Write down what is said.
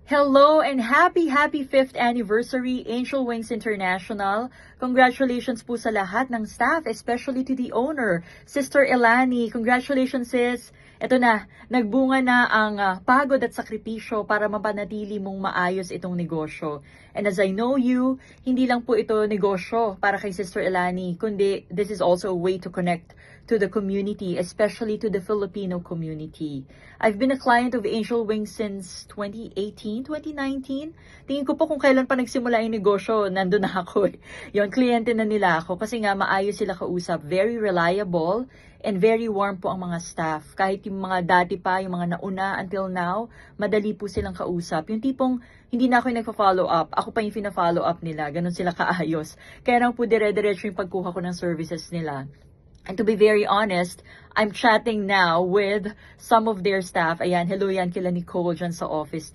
Hello and happy 5th anniversary Angel Wings International. Congratulations po sa lahat ng staff, especially to the owner, Sister Elani. Congratulations sis. Ito na, nagbunga na ang pagod at sakripisyo para mapanatili mong maayos itong negosyo. And as I know you, hindi lang po ito negosyo para kay Sister Elani, kundi this is also a way to connect to the community, especially to the Filipino community. I've been a client of Angel Wings since 2018, 2019. Tingin ko po kung kailan pa nagsimula yung negosyo, nandun na ako eh. Yun, kliyente na nila ako kasi nga maayos sila kausap. Very reliable and very warm po ang mga staff. Kahit yung mga dati pa, yung mga nauna until now, madali po silang kausap. Yung tipong hindi na ako yung nagpa-follow up, ako pa yung fina-follow up nila. Ganun sila kaayos. Kaya lang po dire-diretso yung pagkuha ko ng services nila. And to be very honest, I'm chatting now with some of their staff. Ayan, hello yan kila Nicole dyan sa office nila.